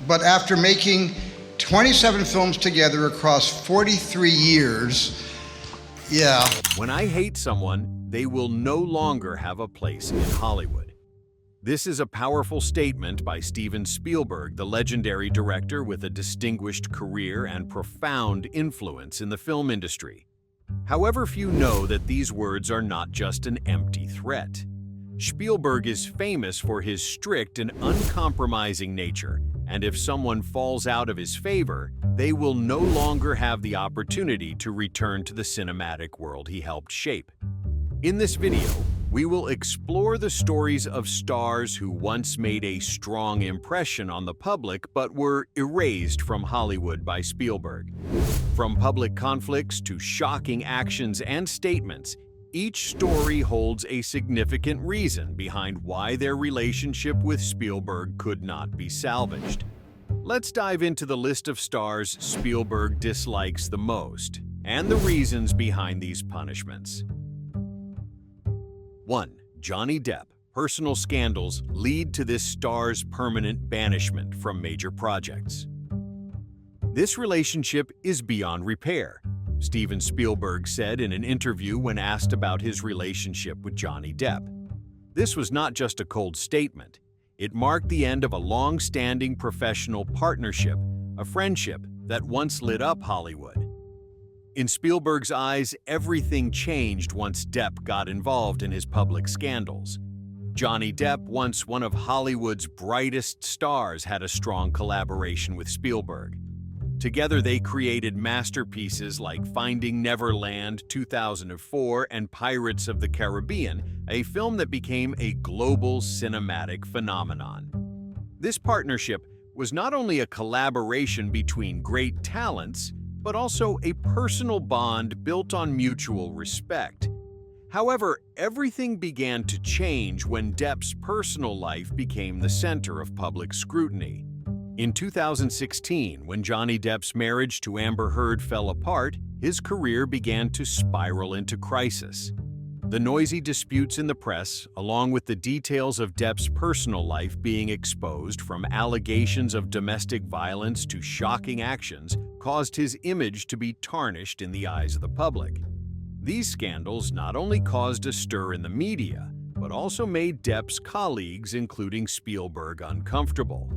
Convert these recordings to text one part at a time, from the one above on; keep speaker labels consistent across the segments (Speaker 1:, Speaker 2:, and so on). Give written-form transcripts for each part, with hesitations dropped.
Speaker 1: But after making 27 films together across 43 years, yeah.
Speaker 2: When I hate someone, they will no longer have a place in Hollywood. This is a powerful statement by Steven Spielberg, the legendary director with a distinguished career and profound influence in the film industry. However, few know that these words are not just an empty threat. Spielberg is famous for his strict and uncompromising nature, and if someone falls out of his favor, they will no longer have the opportunity to return to the cinematic world he helped shape. In this video, we will explore the stories of stars who once made a strong impression on the public but were erased from Hollywood by Spielberg. From public conflicts to shocking actions and statements, each story holds a significant reason behind why their relationship with Spielberg could not be salvaged. Let's dive into the list of stars Spielberg dislikes the most and the reasons behind these punishments. 1. Johnny Depp. Personal scandals lead to this star's permanent banishment from major projects. This relationship is beyond repair, Steven Spielberg said in an interview when asked about his relationship with Johnny Depp. This was not just a cold statement. It marked the end of a long-standing professional partnership, a friendship that once lit up Hollywood. In Spielberg's eyes, everything changed once Depp got involved in his public scandals. Johnny Depp, once one of Hollywood's brightest stars, had a strong collaboration with Spielberg. Together they created masterpieces like Finding Neverland, 2004, and Pirates of the Caribbean, a film that became a global cinematic phenomenon. This partnership was not only a collaboration between great talents, but also a personal bond built on mutual respect. However, everything began to change when Depp's personal life became the center of public scrutiny. In 2016, when Johnny Depp's marriage to Amber Heard fell apart, his career began to spiral into crisis. The noisy disputes in the press, along with the details of Depp's personal life being exposed, from allegations of domestic violence to shocking actions, caused his image to be tarnished in the eyes of the public. These scandals not only caused a stir in the media, but also made Depp's colleagues, including Spielberg, uncomfortable.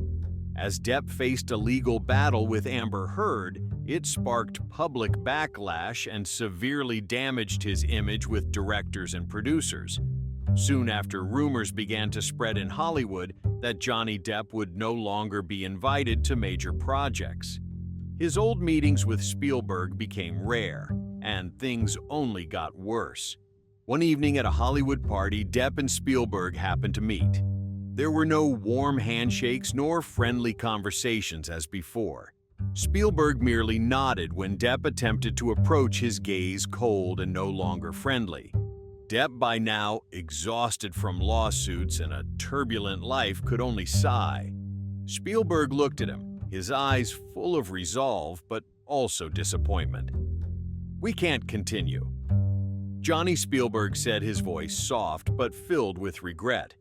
Speaker 2: As Depp faced a legal battle with Amber Heard, it sparked public backlash and severely damaged his image with directors and producers. Soon after, rumors began to spread in Hollywood that Johnny Depp would no longer be invited to major projects. His old meetings with Spielberg became rare, and things only got worse. One evening at a Hollywood party, Depp and Spielberg happened to meet. There were no warm handshakes nor friendly conversations as before. Spielberg merely nodded when Depp attempted to approach his gaze, cold and no longer friendly. Depp, by now exhausted from lawsuits and a turbulent life, could only sigh. Spielberg looked at him, his eyes full of resolve but also disappointment. "We can't continue." Johnny, Spielberg said, his voice soft but filled with regret.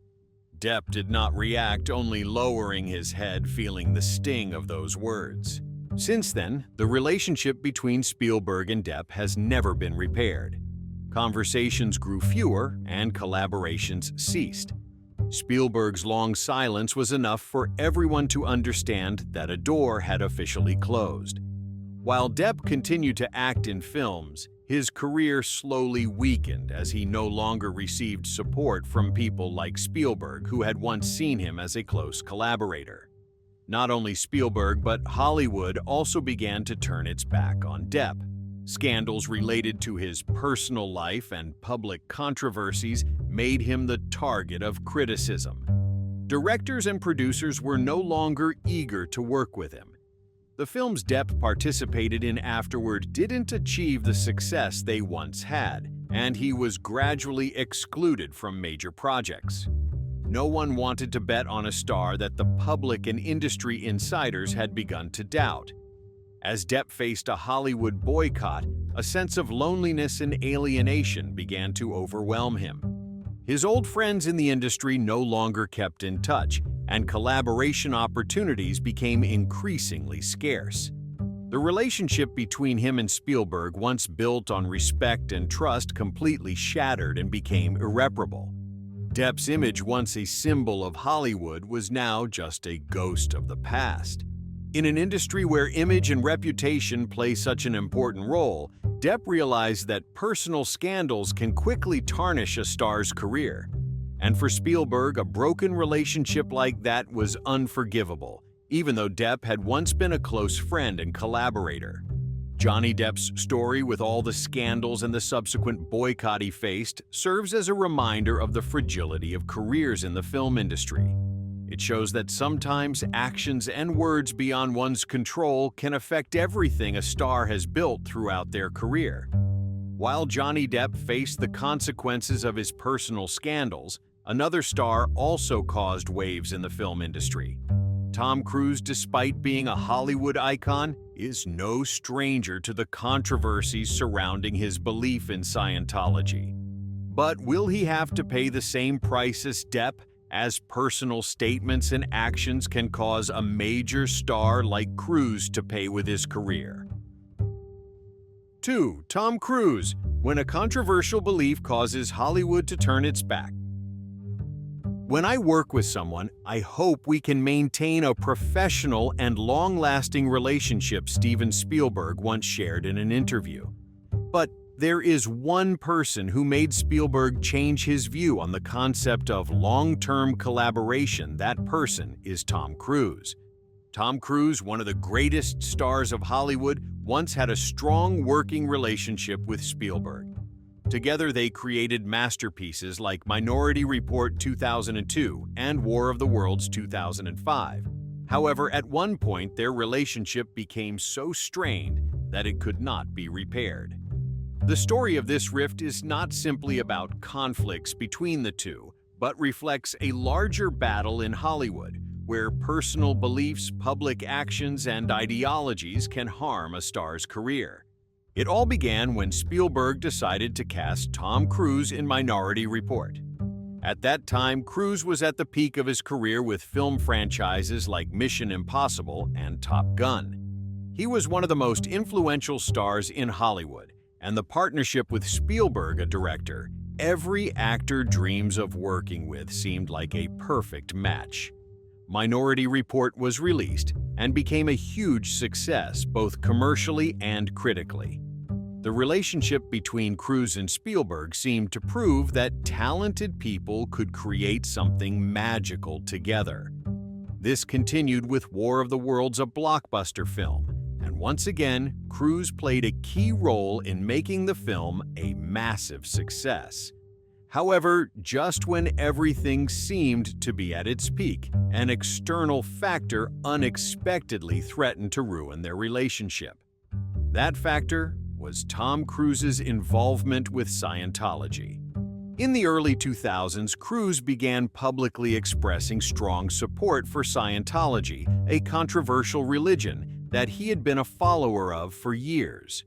Speaker 2: Depp did not react, only lowering his head, feeling the sting of those words. Since then, the relationship between Spielberg and Depp has never been repaired. Conversations grew fewer and collaborations ceased. Spielberg's long silence was enough for everyone to understand that a door had officially closed. While Depp continued to act in films, his career slowly weakened as he no longer received support from people like Spielberg, who had once seen him as a close collaborator. Not only Spielberg, but Hollywood also began to turn its back on Depp. Scandals related to his personal life and public controversies made him the target of criticism. Directors and producers were no longer eager to work with him. The films Depp participated in afterward didn't achieve the success they once had, and he was gradually excluded from major projects. No one wanted to bet on a star that the public and industry insiders had begun to doubt. As Depp faced a Hollywood boycott, a sense of loneliness and alienation began to overwhelm him. His old friends in the industry no longer kept in touch, and collaboration opportunities became increasingly scarce. The relationship between him and Spielberg, once built on respect and trust, completely shattered and became irreparable. Depp's image, once a symbol of Hollywood, was now just a ghost of the past. In an industry where image and reputation play such an important role, Depp realized that personal scandals can quickly tarnish a star's career. And for Spielberg, a broken relationship like that was unforgivable, even though Depp had once been a close friend and collaborator. Johnny Depp's story, with all the scandals and the subsequent boycott he faced, serves as a reminder of the fragility of careers in the film industry. It shows that sometimes actions and words beyond one's control can affect everything a star has built throughout their career. While Johnny Depp faced the consequences of his personal scandals, another star also caused waves in the film industry. Tom Cruise, despite being a Hollywood icon, is no stranger to the controversies surrounding his belief in Scientology. But will he have to pay the same price as Depp, as personal statements and actions can cause a major star like Cruise to pay with his career? 2. Tom Cruise, when a controversial belief causes Hollywood to turn its back. When I work with someone, I hope we can maintain a professional and long-lasting relationship, Steven Spielberg once shared in an interview. But there is one person who made Spielberg change his view on the concept of long-term collaboration. That person is Tom Cruise. Tom Cruise, one of the greatest stars of Hollywood, once had a strong working relationship with Spielberg. Together, they created masterpieces like Minority Report 2002 and War of the Worlds 2005. However, at one point, their relationship became so strained that it could not be repaired. The story of this rift is not simply about conflicts between the two, but reflects a larger battle in Hollywood, where personal beliefs, public actions, and ideologies can harm a star's career. It all began when Spielberg decided to cast Tom Cruise in Minority Report. At that time, Cruise was at the peak of his career with film franchises like Mission Impossible and Top Gun. He was one of the most influential stars in Hollywood, and the partnership with Spielberg, a director every actor dreams of working with, seemed like a perfect match. Minority Report was released and became a huge success, both commercially and critically. The relationship between Cruise and Spielberg seemed to prove that talented people could create something magical together. This continued with War of the Worlds, a blockbuster film, and once again, Cruise played a key role in making the film a massive success. However, just when everything seemed to be at its peak, an external factor unexpectedly threatened to ruin their relationship. That factor was Tom Cruise's involvement with Scientology. In the early 2000s, Cruise began publicly expressing strong support for Scientology, a controversial religion that he had been a follower of for years.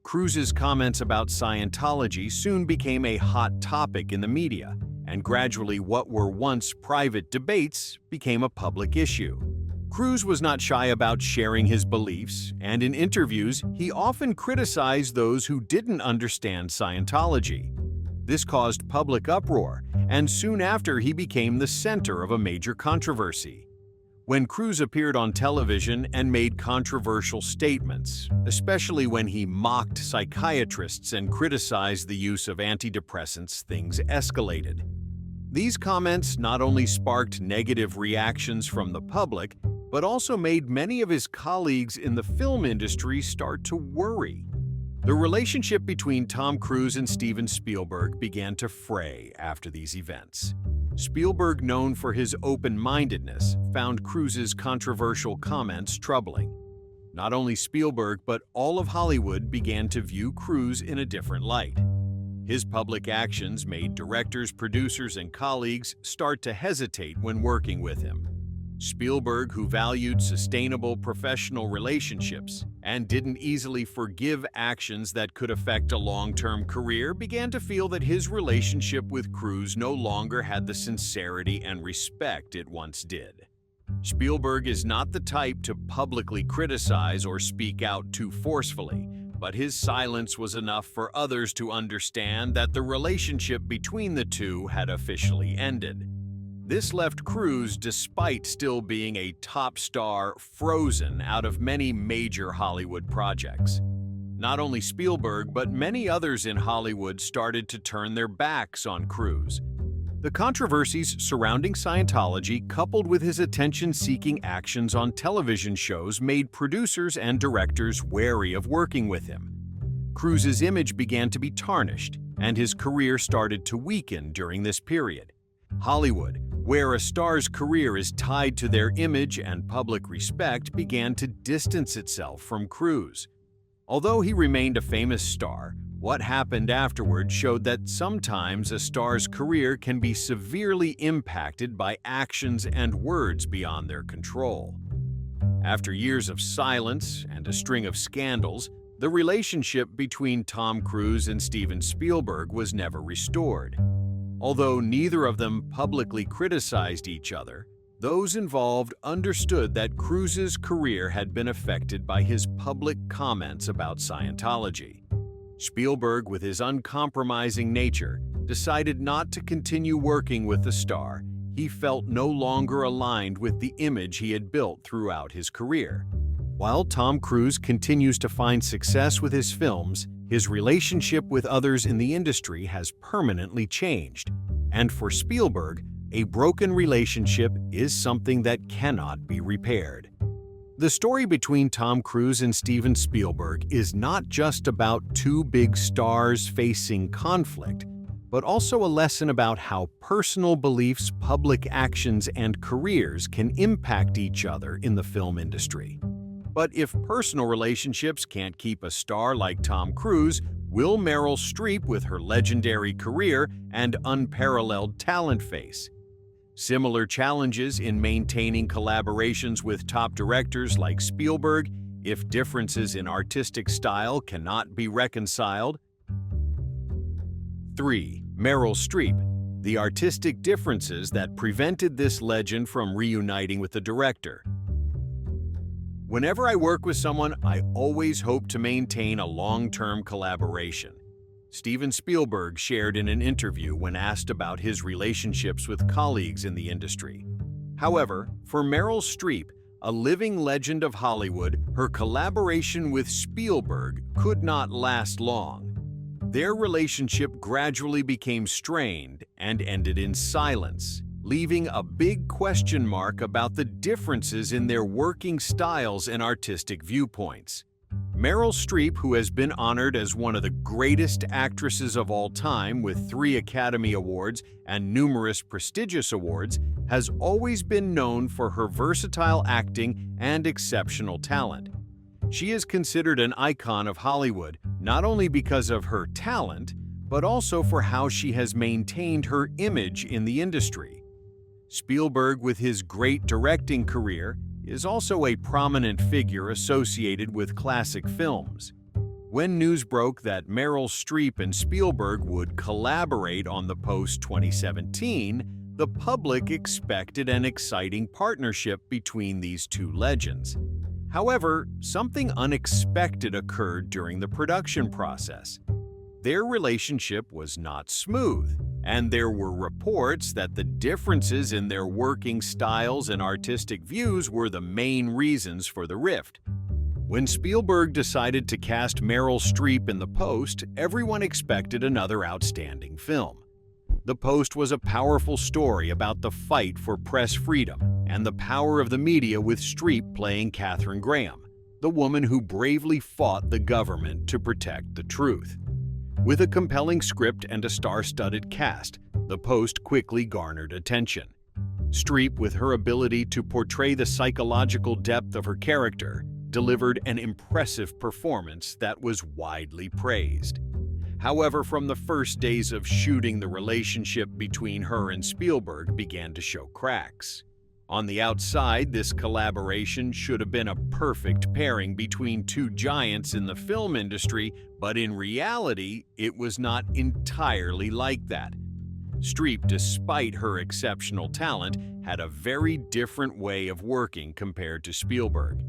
Speaker 2: Cruise's comments about Scientology soon became a hot topic in the media, and gradually what were once private debates became a public issue. Cruise was not shy about sharing his beliefs, and in interviews, he often criticized those who didn't understand Scientology. This caused public uproar, and soon after he became the center of a major controversy. When Cruise appeared on television and made controversial statements, especially when he mocked psychiatrists and criticized the use of antidepressants, things escalated. These comments not only sparked negative reactions from the public, but also made many of his colleagues in the film industry start to worry. The relationship between Tom Cruise and Steven Spielberg began to fray after these events. Spielberg, known for his open-mindedness, found Cruise's controversial comments troubling. Not only Spielberg, but all of Hollywood began to view Cruise in a different light. His public actions made directors, producers, and colleagues start to hesitate when working with him. Spielberg, who valued sustainable professional relationships and didn't easily forgive actions that could affect a long-term career, began to feel that his relationship with Cruise no longer had the sincerity and respect it once did. Spielberg is not the type to publicly criticize or speak out too forcefully, but his silence was enough for others to understand that the relationship between the two had officially ended. This left Cruise, despite still being a top star, frozen out of many major Hollywood projects. Not only Spielberg, but many others in Hollywood started to turn their backs on Cruise. The controversies surrounding Scientology, coupled with his attention-seeking actions on television shows, made producers and directors wary of working with him. Cruise's image began to be tarnished, and his career started to weaken during this period. Hollywood, where a star's career is tied to their image and public respect, began to distance itself from Cruise. Although he remained a famous star, what happened afterward showed that sometimes a star's career can be severely impacted by actions and words beyond their control. After years of silence and a string of scandals, the relationship between Tom Cruise and Steven Spielberg was never restored. Although neither of them publicly criticized each other, those involved understood that Cruise's career had been affected by his public comments about Scientology. Spielberg, with his uncompromising nature, decided not to continue working with the star. He felt no longer aligned with the image he had built throughout his career. While Tom Cruise continues to find success with his films, his relationship with others in the industry has permanently changed. And for Spielberg, a broken relationship is something that cannot be repaired. The story between Tom Cruise and Steven Spielberg is not just about two big stars facing conflict, but also a lesson about how personal beliefs, public actions, and careers can impact each other in the film industry. But if personal relationships can't keep a star like Tom Cruise, will Meryl Streep, with her legendary career and unparalleled talent, face similar challenges in maintaining collaborations with top directors like Spielberg if differences in artistic style cannot be reconciled? 3. Meryl Streep. The artistic differences that prevented this legend from reuniting with the director. Whenever I work with someone, I always hope to maintain a long-term collaboration. Steven Spielberg shared in an interview when asked about his relationships with colleagues in the industry. However, for Meryl Streep, a living legend of Hollywood, her collaboration with Spielberg could not last long. Their relationship gradually became strained and ended in silence, leaving a big question mark about the differences in their working styles and artistic viewpoints. Meryl Streep, who has been honored as one of the greatest actresses of all time with 3 Academy Awards and numerous prestigious awards, has always been known for her versatile acting and exceptional talent. She is considered an icon of Hollywood, not only because of her talent, but also for how she has maintained her image in the industry. Spielberg, with his great directing career, is also a prominent figure associated with classic films. When news broke that Meryl Streep and Spielberg would collaborate on The Post 2017, the public expected an exciting partnership between these two legends. However, something unexpected occurred during the production process. Their relationship was not smooth, and there were reports that the differences in their working styles and artistic views were the main reasons for the rift. When Spielberg decided to cast Meryl Streep in The Post, everyone expected another outstanding film. The Post was a powerful story about the fight for press freedom and the power of the media, with Streep playing Katharine Graham, the woman who bravely fought the government to protect the truth. With a compelling script and a star-studded cast, The Post quickly garnered attention. Streep, with her ability to portray the psychological depth of her character, delivered an impressive performance that was widely praised. However, from the first days of shooting, the relationship between her and Spielberg began to show cracks. On the outside, this collaboration should have been a perfect pairing between two giants in the film industry, but in reality, it was not entirely like that. Streep, despite her exceptional talent, had a very different way of working compared to Spielberg.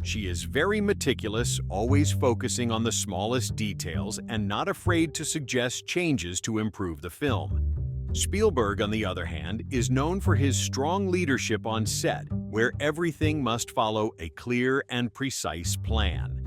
Speaker 2: She is very meticulous, always focusing on the smallest details and not afraid to suggest changes to improve the film. Spielberg, on the other hand, is known for his strong leadership on set, where everything must follow a clear and precise plan.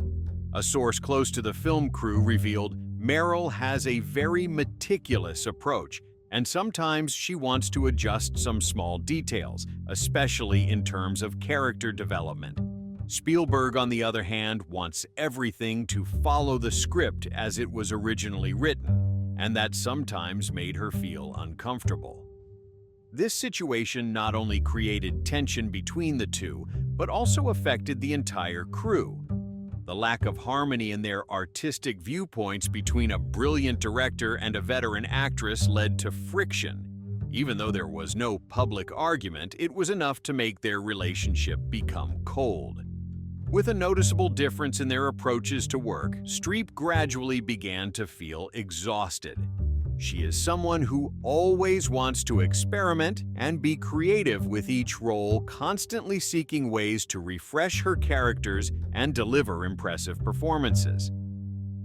Speaker 2: A source close to the film crew revealed Meryl has a very meticulous approach, and sometimes she wants to adjust some small details, especially in terms of character development. Spielberg, on the other hand, wants everything to follow the script as it was originally written, and that sometimes made her feel uncomfortable. This situation not only created tension between the two, but also affected the entire crew. The lack of harmony in their artistic viewpoints between a brilliant director and a veteran actress led to friction. Even though there was no public argument, it was enough to make their relationship become cold. With a noticeable difference in their approaches to work, Streep gradually began to feel exhausted. She is someone who always wants to experiment and be creative with each role, constantly seeking ways to refresh her characters and deliver impressive performances.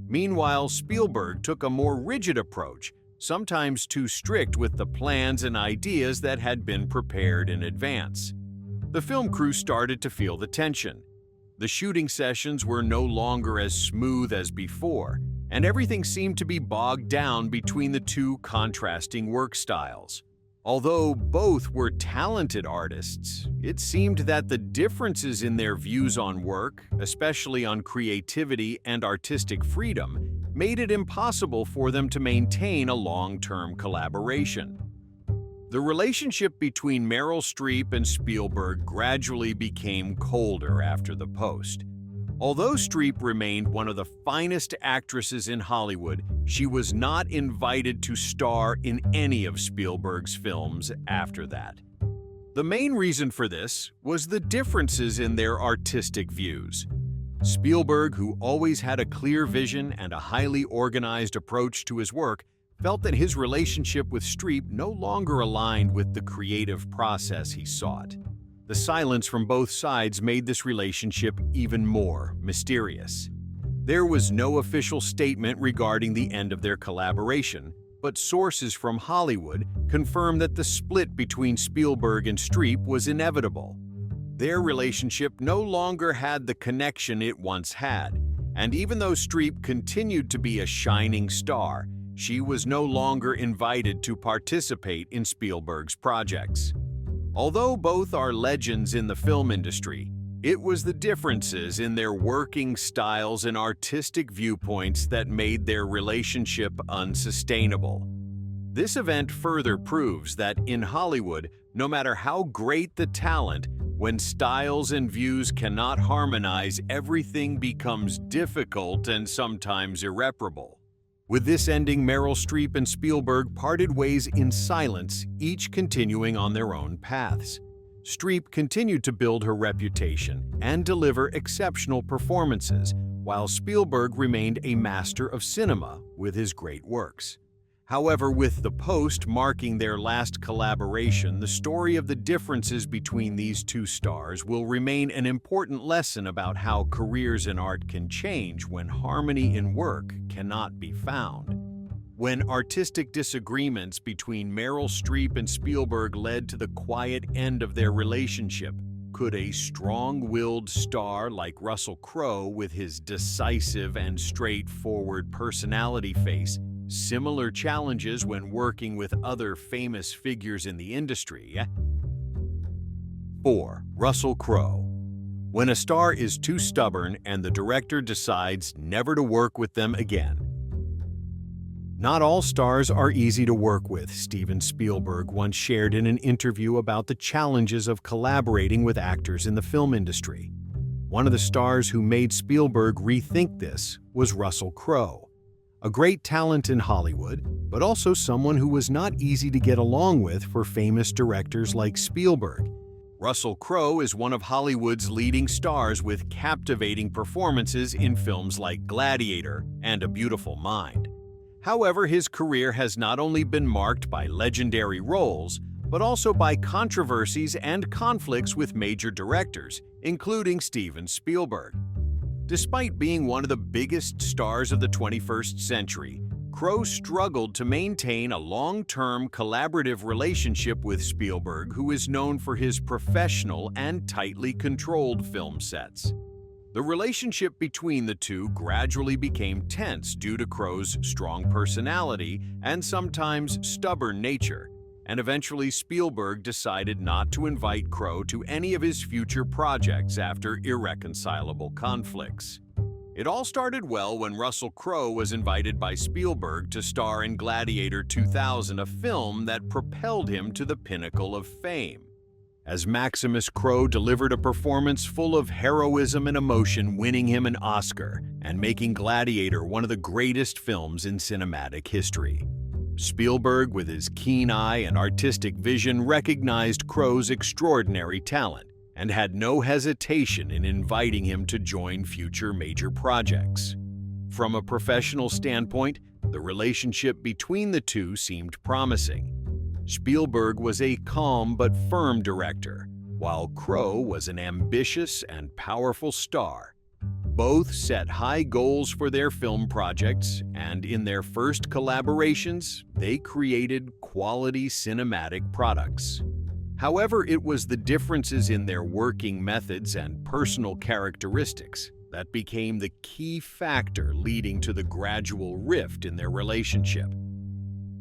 Speaker 2: Meanwhile, Spielberg took a more rigid approach, sometimes too strict with the plans and ideas that had been prepared in advance. The film crew started to feel the tension. The shooting sessions were no longer as smooth as before, and everything seemed to be bogged down between the two contrasting work styles. Although both were talented artists, it seemed that the differences in their views on work, especially on creativity and artistic freedom, made it impossible for them to maintain a long-term collaboration. The relationship between Meryl Streep and Spielberg gradually became colder after the post. Although Streep remained one of the finest actresses in Hollywood, she was not invited to star in any of Spielberg's films after that. The main reason for this was the differences in their artistic views. Spielberg, who always had a clear vision and a highly organized approach to his work, felt that his relationship with Streep no longer aligned with the creative process he sought. The silence from both sides made this relationship even more mysterious. There was no official statement regarding the end of their collaboration, but sources from Hollywood confirmed that the split between Spielberg and Streep was inevitable. Their relationship no longer had the connection it once had, and even though Streep continued to be a shining star, she was no longer invited to participate in Spielberg's projects. Although both are legends in the film industry, it was the differences in their working styles and artistic viewpoints that made their relationship unsustainable. This event further proves that in Hollywood, no matter how great the talent, when styles and views cannot harmonize, everything becomes difficult and sometimes irreparable. With this ending, Meryl Streep and Spielberg parted ways in silence, each continuing on their own paths. Streep continued to build her reputation and deliver exceptional performances, while Spielberg remained a master of cinema with his great works. However, with The Post marking their last collaboration, the story of the differences between these two stars will remain an important lesson about how careers in art can change when harmony in work cannot be found. When artistic disagreements between Meryl Streep and Spielberg led to the quiet end of their relationship, could a strong-willed star like Russell Crowe, with his decisive and straightforward personality, face similar challenges when working with other famous figures in the industry? 4. Russell Crowe. When a star is too stubborn and the director decides never to work with them again. Not all stars are easy to work with, Steven Spielberg once shared in an interview about the challenges of collaborating with actors in the film industry. One of the stars who made Spielberg rethink this was Russell Crowe. A great talent in Hollywood, but also someone who was not easy to get along with for famous directors like Spielberg. Russell Crowe is one of Hollywood's leading stars with captivating performances in films like Gladiator and A Beautiful Mind. However, his career has not only been marked by legendary roles, but also by controversies and conflicts with major directors, including Steven Spielberg. Despite being one of the biggest stars of the 21st century, Crowe struggled to maintain a long-term collaborative relationship with Spielberg, who is known for his professional and tightly controlled film sets. The relationship between the two gradually became tense due to Crowe's strong personality and sometimes stubborn nature, and eventually Spielberg decided not to invite Crowe to any of his future projects after irreconcilable conflicts. It all started well when Russell Crowe was invited by Spielberg to star in Gladiator 2000, a film that propelled him to the pinnacle of fame. As Maximus Crowe delivered a performance full of heroism and emotion, winning him an Oscar and making Gladiator one of the greatest films in cinematic history. Spielberg, with his keen eye and artistic vision, recognized Crowe's extraordinary talent and had no hesitation in inviting him to join future major projects. From a professional standpoint, the relationship between the two seemed promising. Spielberg was a calm but firm director, while Crowe was an ambitious and powerful star. Both set high goals for their film projects, and in their first collaborations, they created quality cinematic products. However, it was the differences in their working methods and personal characteristics that became the key factor leading to the gradual rift in their relationship.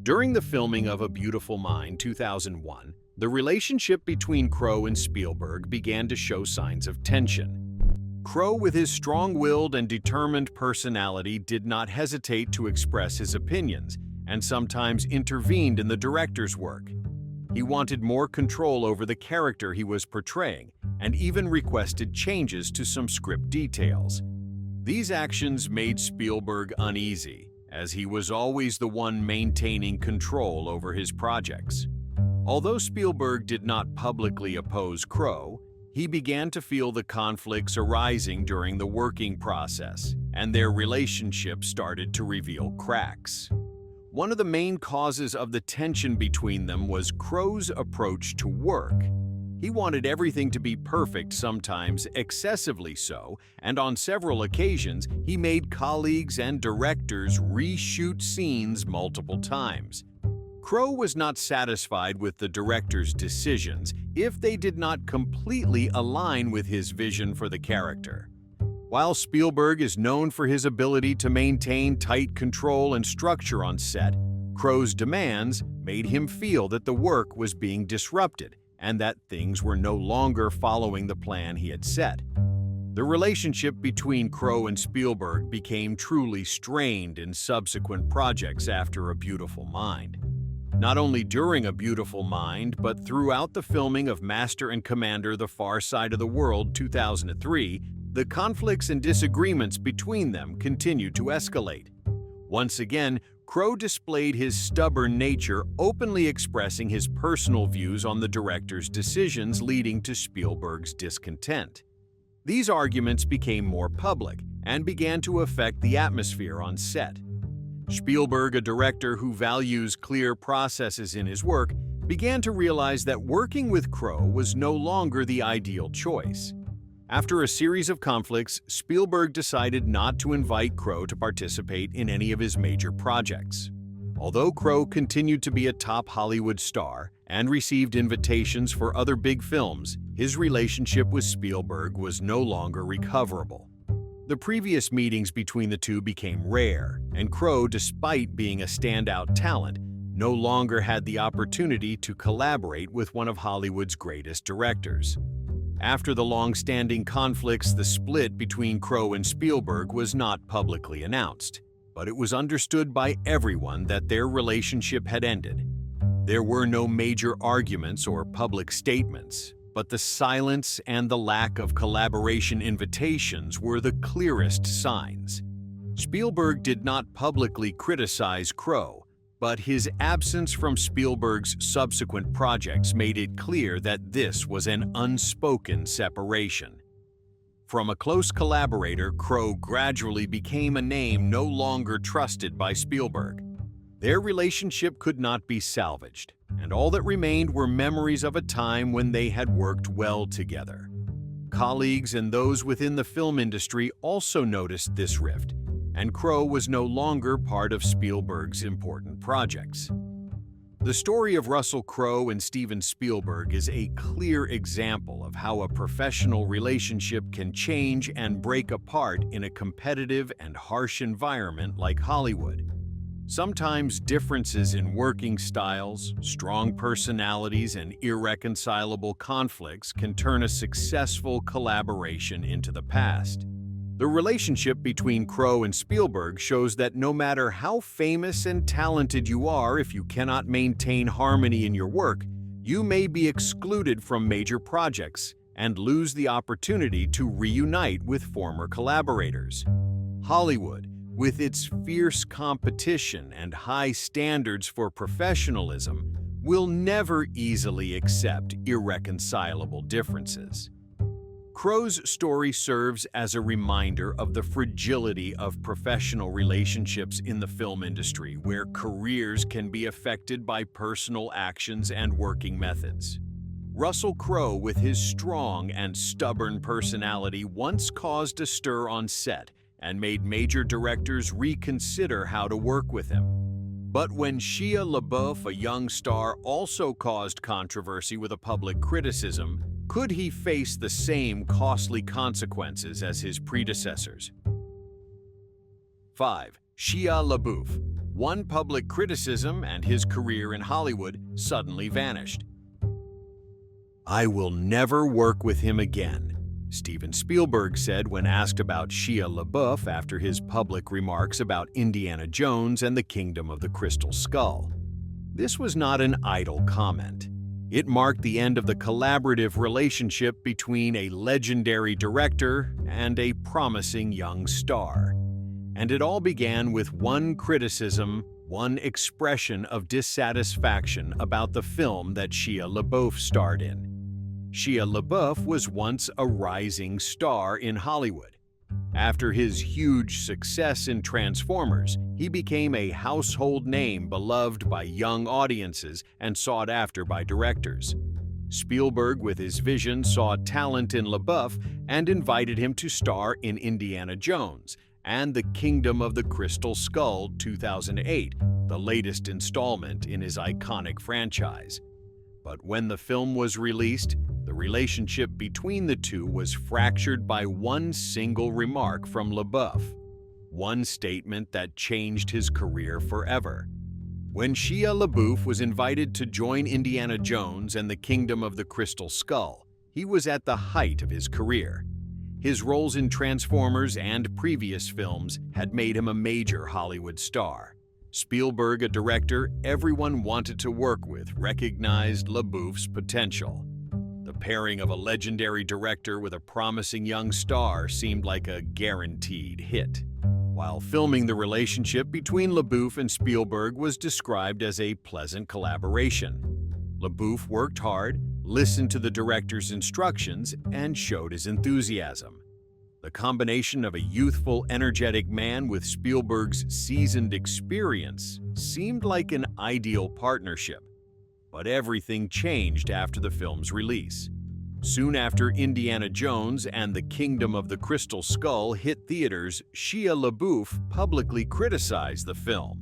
Speaker 2: During the filming of A Beautiful Mind 2001, the relationship between Crowe and Spielberg began to show signs of tension. Crowe, with his strong-willed and determined personality, did not hesitate to express his opinions and sometimes intervened in the director's work. He wanted more control over the character he was portraying and even requested changes to some script details. These actions made Spielberg uneasy, as he was always the one maintaining control over his projects. Although Spielberg did not publicly oppose Crowe, he began to feel the conflicts arising during the working process, and their relationship started to reveal cracks. One of the main causes of the tension between them was Crowe's approach to work. He wanted everything to be perfect, sometimes excessively so, and on several occasions he made colleagues and directors reshoot scenes multiple times. Crowe was not satisfied with the director's decisions if they did not completely align with his vision for the character. While Spielberg is known for his ability to maintain tight control and structure on set, Crowe's demands made him feel that the work was being disrupted and that things were no longer following the plan he had set. The relationship between Crowe and Spielberg became truly strained in subsequent projects after A Beautiful Mind. Not only during A Beautiful Mind, but throughout the filming of Master and Commander: The Far Side of the World 2003, the conflicts and disagreements between them continued to escalate. Once again, Crowe displayed his stubborn nature, openly expressing his personal views on the director's decisions, leading to Spielberg's discontent. These arguments became more public and began to affect the atmosphere on set. Spielberg, a director who values clear processes in his work, began to realize that working with Crowe was no longer the ideal choice. After a series of conflicts, Spielberg decided not to invite Crowe to participate in any of his major projects. Although Crowe continued to be a top Hollywood star and received invitations for other big films, his relationship with Spielberg was no longer recoverable. The previous meetings between the two became rare, and Crowe, despite being a standout talent, no longer had the opportunity to collaborate with one of Hollywood's greatest directors. After the long-standing conflicts, the split between Crowe and Spielberg was not publicly announced, but it was understood by everyone that their relationship had ended. There were no major arguments or public statements, but the silence and the lack of collaboration invitations were the clearest signs. Spielberg did not publicly criticize Crowe, But his absence from Spielberg's subsequent projects made it clear that this was an unspoken separation. From a close collaborator, Crowe gradually became a name no longer trusted by Spielberg. Their relationship could not be salvaged, and all that remained were memories of a time when they had worked well together. Colleagues and those within the film industry also noticed this rift, and Crowe was no longer part of Spielberg's important projects. The story of Russell Crowe and Steven Spielberg is a clear example of how a professional relationship can change and break apart in a competitive and harsh environment like Hollywood. Sometimes differences in working styles, strong personalities, and irreconcilable conflicts can turn a successful collaboration into the past. The relationship between Crowe and Spielberg shows that no matter how famous and talented you are, if you cannot maintain harmony in your work, you may be excluded from major projects and lose the opportunity to reunite with former collaborators. Hollywood, with its fierce competition and high standards for professionalism, will never easily accept irreconcilable differences. Crowe's story serves as a reminder of the fragility of professional relationships in the film industry, where careers can be affected by personal actions and working methods. Russell Crowe, with his strong and stubborn personality, once caused a stir on set and made major directors reconsider how to work with him. But when Shia LaBeouf, a young star, also caused controversy with a public criticism, could he face the same costly consequences as his predecessors? 5. Shia LaBeouf. One public criticism and his career in Hollywood suddenly vanished. "I will never work with him again," Steven Spielberg said when asked about Shia LaBeouf after his public remarks about Indiana Jones and the Kingdom of the Crystal Skull. This was not an idle comment. It marked the end of the collaborative relationship between a legendary director and a promising young star. And it all began with one criticism, one expression of dissatisfaction about the film that Shia LaBeouf starred in. Shia LaBeouf was once a rising star in Hollywood. After his huge success in Transformers, he became a household name beloved by young audiences and sought after by directors. Spielberg, with his vision, saw talent in LaBeouf and invited him to star in Indiana Jones and the Kingdom of the Crystal Skull 2008, the latest installment in his iconic franchise. But when the film was released, the relationship between the two was fractured by one single remark from LaBeouf, one statement that changed his career forever. When Shia LaBeouf was invited to join Indiana Jones and the Kingdom of the Crystal Skull, he was at the height of his career. His roles in Transformers and previous films had made him a major Hollywood star. Spielberg, a director everyone wanted to work with, recognized LaBeouf's potential. The pairing of a legendary director with a promising young star seemed like a guaranteed hit. While filming, the relationship between LaBeouf and Spielberg was described as a pleasant collaboration. LaBeouf worked hard, listened to the director's instructions, and showed his enthusiasm. The combination of a youthful, energetic man with Spielberg's seasoned experience seemed like an ideal partnership. But everything changed after the film's release. Soon after Indiana Jones and the Kingdom of the Crystal Skull hit theaters, Shia LaBeouf publicly criticized the film.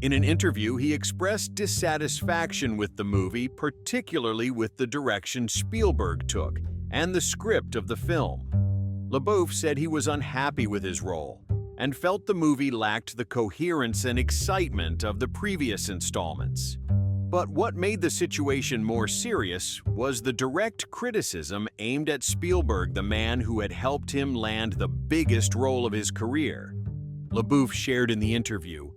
Speaker 2: In an interview, he expressed dissatisfaction with the movie, particularly with the direction Spielberg took and the script of the film. LaBeouf said he was unhappy with his role and felt the movie lacked the coherence and excitement of the previous installments. But what made the situation more serious was the direct criticism aimed at Spielberg, the man who had helped him land the biggest role of his career. LaBeouf shared in the interview,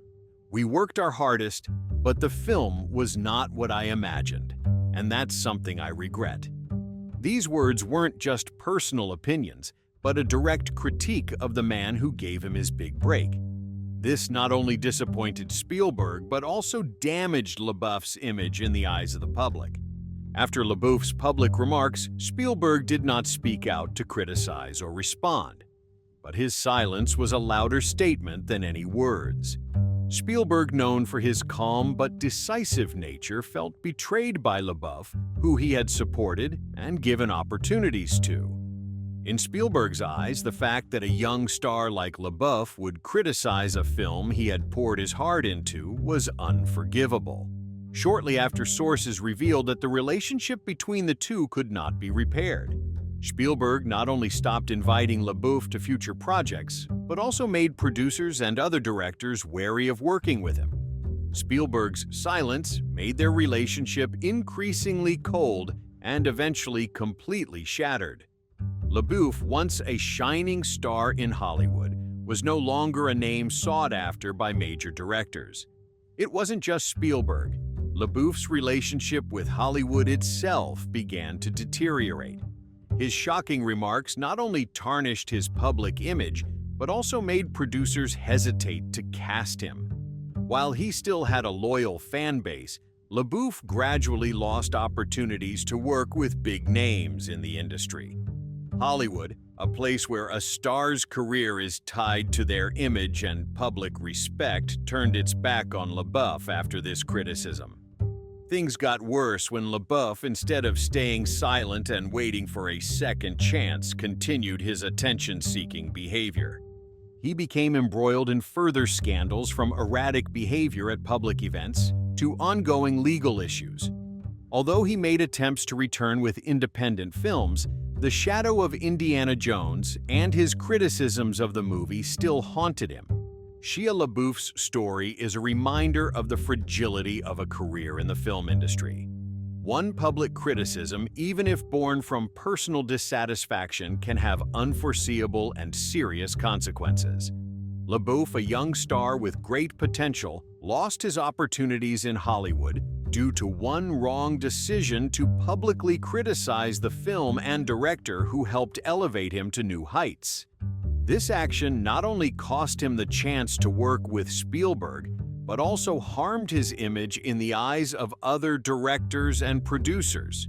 Speaker 2: "We worked our hardest, but the film was not what I imagined, and that's something I regret." These words weren't just personal opinions, but a direct critique of the man who gave him his big break. This not only disappointed Spielberg, but also damaged LaBeouf's image in the eyes of the public. After LaBeouf's public remarks, Spielberg did not speak out to criticize or respond. But his silence was a louder statement than any words. Spielberg, known for his calm but decisive nature, felt betrayed by LaBeouf, who he had supported and given opportunities to. In Spielberg's eyes, the fact that a young star like LaBeouf would criticize a film he had poured his heart into was unforgivable. Shortly after, sources revealed that the relationship between the two could not be repaired. Spielberg not only stopped inviting LaBeouf to future projects, but also made producers and other directors wary of working with him. Spielberg's silence made their relationship increasingly cold and eventually completely shattered. LaBeouf, once a shining star in Hollywood, was no longer a name sought after by major directors. It wasn't just Spielberg. LaBeouf's relationship with Hollywood itself began to deteriorate. His shocking remarks not only tarnished his public image, but also made producers hesitate to cast him. While he still had a loyal fan base, LaBeouf gradually lost opportunities to work with big names in the industry. Hollywood, a place where a star's career is tied to their image and public respect, turned its back on LaBeouf after this criticism. Things got worse when LaBeouf, instead of staying silent and waiting for a second chance, continued his attention-seeking behavior. He became embroiled in further scandals, from erratic behavior at public events to ongoing legal issues. Although he made attempts to return with independent films, the shadow of Indiana Jones and his criticisms of the movie still haunted him. Shia LaBeouf's story is a reminder of the fragility of a career in the film industry. One public criticism, even if born from personal dissatisfaction, can have unforeseeable and serious consequences. LaBeouf, a young star with great potential, lost his opportunities in Hollywood due to one wrong decision to publicly criticize the film and director who helped elevate him to new heights. This action not only cost him the chance to work with Spielberg, but also harmed his image in the eyes of other directors and producers.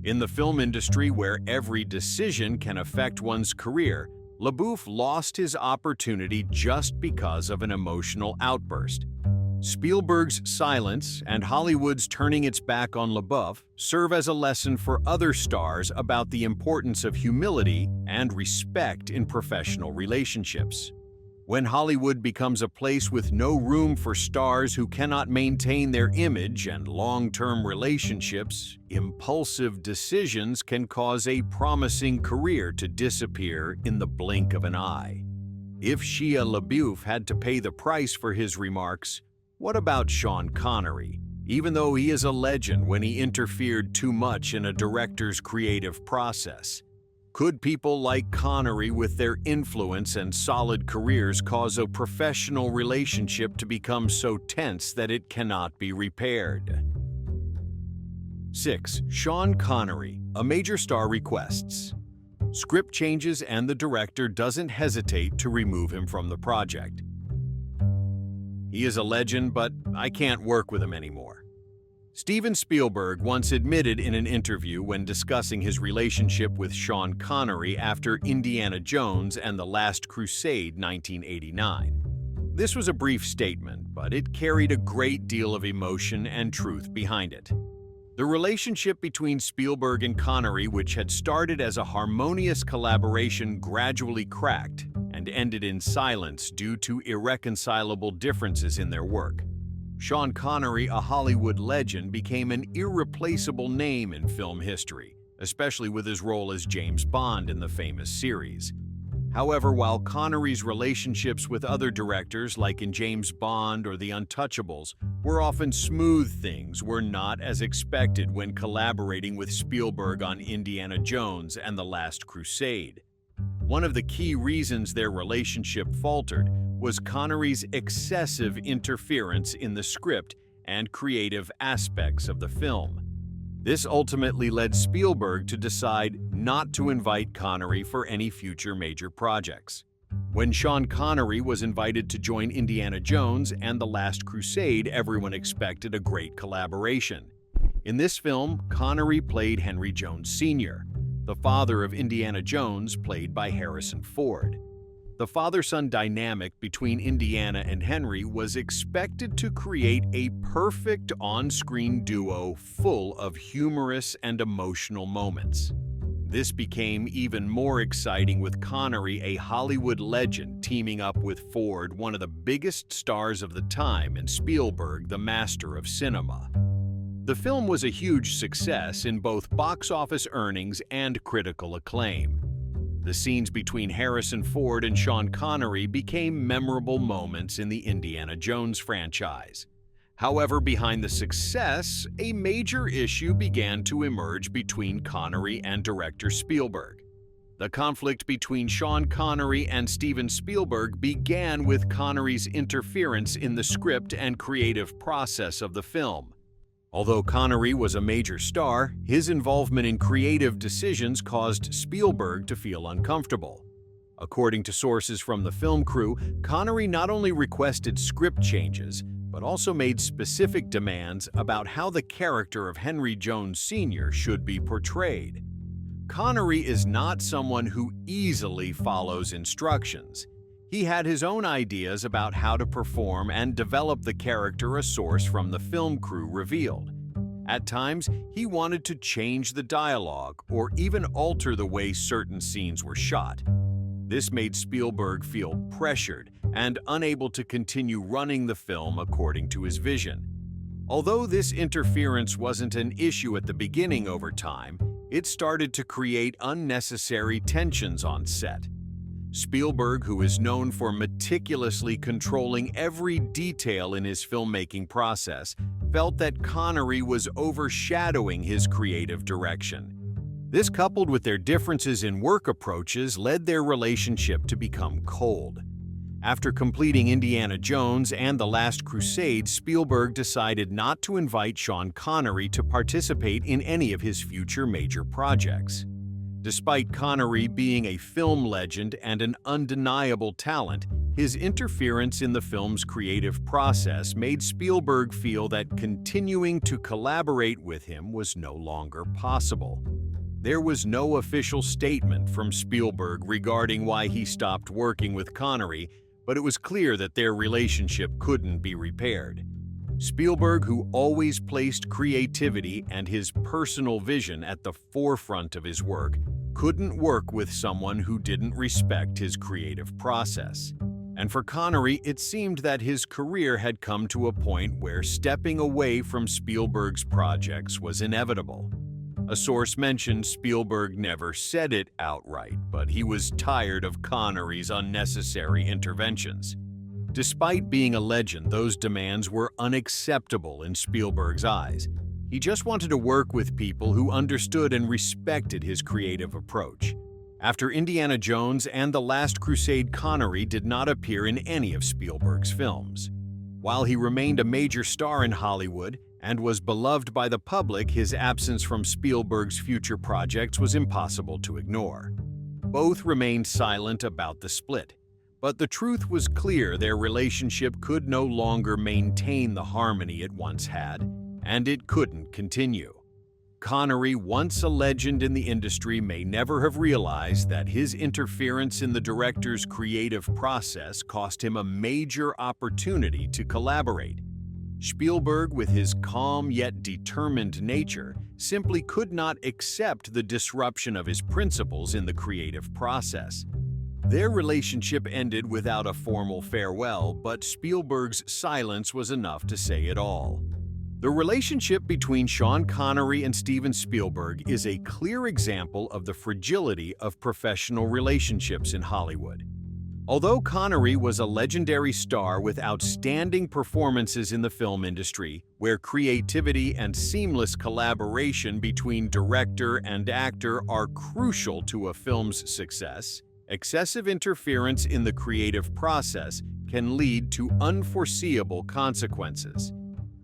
Speaker 2: In the film industry, where every decision can affect one's career, LaBeouf lost his opportunity just because of an emotional outburst. Spielberg's silence and Hollywood's turning its back on LaBeouf serve as a lesson for other stars about the importance of humility and respect in professional relationships. When Hollywood becomes a place with no room for stars who cannot maintain their image and long-term relationships, impulsive decisions can cause a promising career to disappear in the blink of an eye. If Shia LaBeouf had to pay the price for his remarks, what about Sean Connery? Even though he is a legend when he interfered too much in a director's creative process, could people like Connery, with their influence and solid careers, cause a professional relationship to become so tense that it cannot be repaired? 6. Sean Connery, a major star requests. Script changes and the director doesn't hesitate to remove him from the project. He is a legend, but I can't work with him anymore. Steven Spielberg once admitted in an interview when discussing his relationship with Sean Connery after Indiana Jones and the Last Crusade, 1989. This was a brief statement, but it carried a great deal of emotion and truth behind it. The relationship between Spielberg and Connery, which had started as a harmonious collaboration, gradually cracked and ended in silence due to irreconcilable differences in their work. Sean Connery, a Hollywood legend, became an irreplaceable name in film history, especially with his role as James Bond in the famous series. However, while Connery's relationships with other directors, like in James Bond or The Untouchables, were often smooth, things were not as expected when collaborating with Spielberg on Indiana Jones and The Last Crusade. One of the key reasons their relationship faltered was Connery's excessive interference in the script and creative aspects of the film. This ultimately led Spielberg to decide not to invite Connery for any future major projects. When Sean Connery was invited to join Indiana Jones and The Last Crusade, everyone expected a great collaboration. In this film, Connery played Henry Jones Sr., the father of Indiana Jones, played by Harrison Ford. The father-son dynamic between Indiana and Henry was expected to create a perfect on-screen duo full of humorous and emotional moments. This became even more exciting with Connery, a Hollywood legend, teaming up with Ford, one of the biggest stars of the time, and Spielberg, the master of cinema. The film was a huge success in both box office earnings and critical acclaim. The scenes between Harrison Ford and Sean Connery became memorable moments in the Indiana Jones franchise. However, behind the success, a major issue began to emerge between Connery and director Spielberg. The conflict between Sean Connery and Steven Spielberg began with Connery's interference in the script and creative process of the film. Although Connery was a major star, his involvement in creative decisions caused Spielberg to feel uncomfortable. According to sources from the film crew, Connery not only requested script changes, but also made specific demands about how the character of Henry Jones Sr. should be portrayed. Connery is not someone who easily follows instructions. He had his own ideas about how to perform and develop the character, a source from the film crew revealed. At times, he wanted to change the dialogue or even alter the way certain scenes were shot. This made Spielberg feel pressured and unable to continue running the film according to his vision. Although this interference wasn't an issue at the beginning, over time, it started to create unnecessary tensions on set. Spielberg, who is known for meticulously controlling every detail in his filmmaking process, felt that Connery was overshadowing his creative direction. This, coupled with their differences in work approaches, led their relationship to become cold. After completing Indiana Jones and The Last Crusade, Spielberg decided not to invite Sean Connery to participate in any of his future major projects. Despite Connery being a film legend and an undeniable talent, his interference in the film's creative process made Spielberg feel that continuing to collaborate with him was no longer possible. There was no official statement from Spielberg regarding why he stopped working with Connery, but it was clear that their relationship couldn't be repaired. Spielberg, who always placed creativity and his personal vision at the forefront of his work, couldn't work with someone who didn't respect his creative process. And for Connery, it seemed that his career had come to a point where stepping away from Spielberg's projects was inevitable. A source mentioned Spielberg never said it outright, but he was tired of Connery's unnecessary interventions. Despite being a legend, those demands were unacceptable in Spielberg's eyes. He just wanted to work with people who understood and respected his creative approach. After Indiana Jones and The Last Crusade, Connery did not appear in any of Spielberg's films. While he remained a major star in Hollywood and was beloved by the public, his absence from Spielberg's future projects was impossible to ignore. Both remained silent about the split, but the truth was clear: their relationship could no longer maintain the harmony it once had, and it couldn't continue. Connery, once a legend in the industry, may never have realized that his interference in the director's creative process cost him a major opportunity to collaborate. Spielberg, with his calm yet determined nature, simply could not accept the disruption of his principles in the creative process. Their relationship ended without a formal farewell, but Spielberg's silence was enough to say it all. The relationship between Sean Connery and Steven Spielberg is a clear example of the fragility of professional relationships in Hollywood. Although Connery was a legendary star with outstanding performances in the film industry, where creativity and seamless collaboration between director and actor are crucial to a film's success, excessive interference in the creative process can lead to unforeseeable consequences.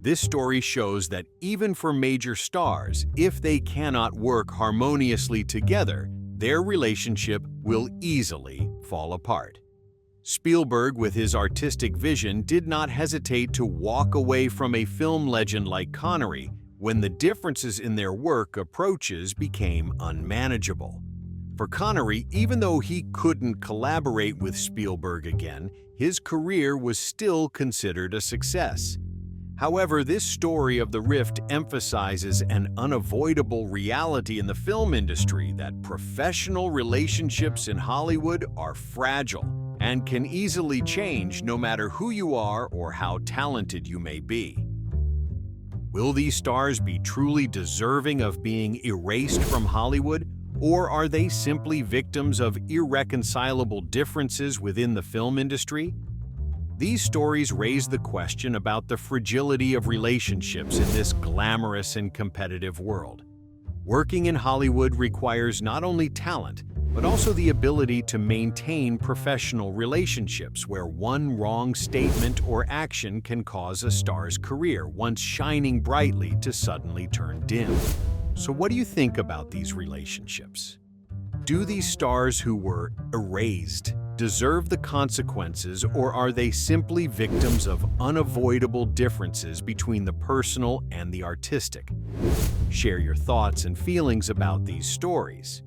Speaker 2: This story shows that even for major stars, if they cannot work harmoniously together, their relationship will easily fall apart. Spielberg, with his artistic vision, did not hesitate to walk away from a film legend like Connery when the differences in their work approaches became unmanageable. For Connery, even though he couldn't collaborate with Spielberg again, his career was still considered a success. However, this story of the rift emphasizes an unavoidable reality in the film industry that professional relationships in Hollywood are fragile and can easily change no matter who you are or how talented you may be. Will these stars be truly deserving of being erased from Hollywood, or are they simply victims of irreconcilable differences within the film industry? These stories raise the question about the fragility of relationships in this glamorous and competitive world. Working in Hollywood requires not only talent, but also the ability to maintain professional relationships where one wrong statement or action can cause a star's career, once shining brightly, to suddenly turn dim. So what do you think about these relationships? Do these stars who were erased deserve the consequences, or are they simply victims of unavoidable differences between the personal and the artistic? Share your thoughts and feelings about these stories.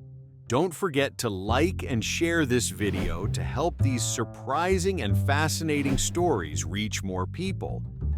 Speaker 2: Don't forget to like and share this video to help these surprising and fascinating stories reach more people.